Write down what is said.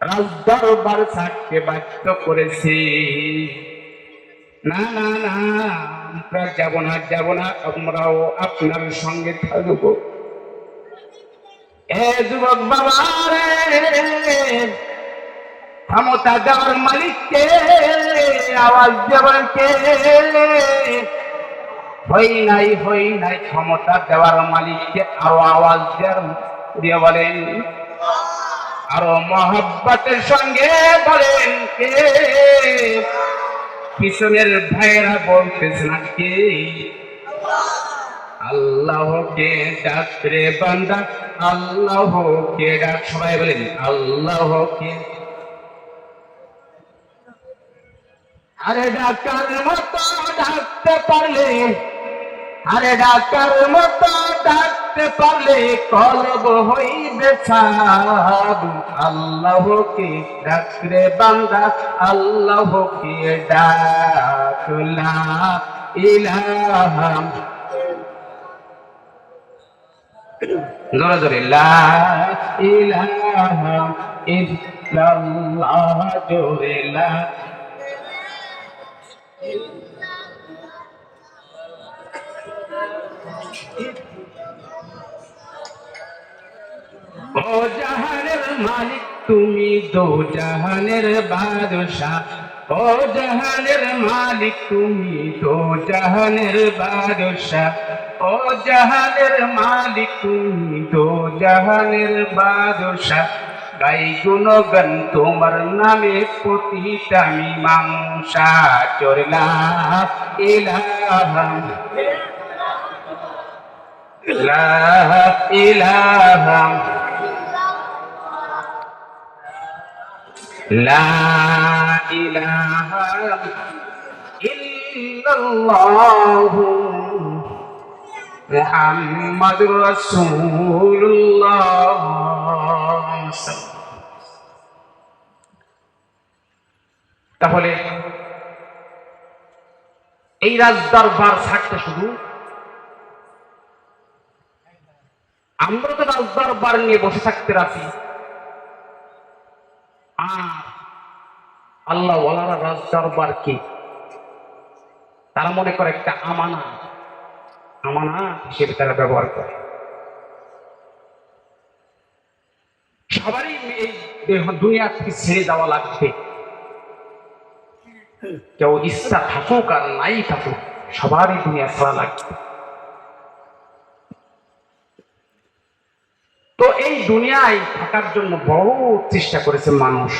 রাজদরবার ছাড়তে বাধ্য করেছে। না না না, আমরা যাব না, যাব না, আমরাও আপনার সঙ্গে থাকবো। এ যুবক বাবা রে, ক্ষমতা দেওয়ার মালিককে আওয়াজ দেওয়ার কে? হই নাই ক্ষমতা দেওয়ার মালিককে আরো আওয়াজ দিয়ে বলেন, আরো মহব্বতের সঙ্গে বলেন কে? পিছনের ভাইয়েরা বলতেছে না কে? আল্লাহকে ডাক রে বান্দা, আল্লাহকে ডাক। সবাই বলেন আল্লাহকে। আরে ডাকার মতো ডাকতে পারলে, আরে ডাকার মতো ডাকতে পারলে কলব হইবে ছাদ। আল্লাহকে ডাক রে বান্দা, আল্লাহকে ডাক। লা ইলাহা, জোরে জোরে, লা ইলাহা ইল্লাল্লাহ, জোরে লা। ও জাহানের মালিক তুমি, দো জাহানের বাদশাহ। ও জাহানের মালিক তুমি, দো জাহানের বাদশাহ। ও জাহানের মালিক তুমি, দো জাহানের বাদশাহ। গাই গুণগান তোমার নামে প্রতিটা মীমাংসা। চরলা ইলাহা, লা ইলাহা, লা ইলাহা ইল্লাল্লাহু মুহাম্মাদুর রাসূলুল্লাহ। তাহলে এই রাজদরবার ছাড়তে শুধু আমরা তো রাজদরবার নিয়ে বসে থাকতে রাজি, আর আল্লাহ ওয়ালারা রাজদরবার কি তারা মনে করে একটা আমানা, আমানা হিসেবে তারা ব্যবহার করে। সবারই এই দুনিয়া থেকে ছেড়ে যাওয়া লাগবে, কেউ ইচ্ছা থাকুক আর নাই থাকুক, সবারই দুনিয়া ছাড়া লাগবে। তো এই দুনিয়ায় থাকার জন্য বহু চেষ্টা করেছে মানুষ।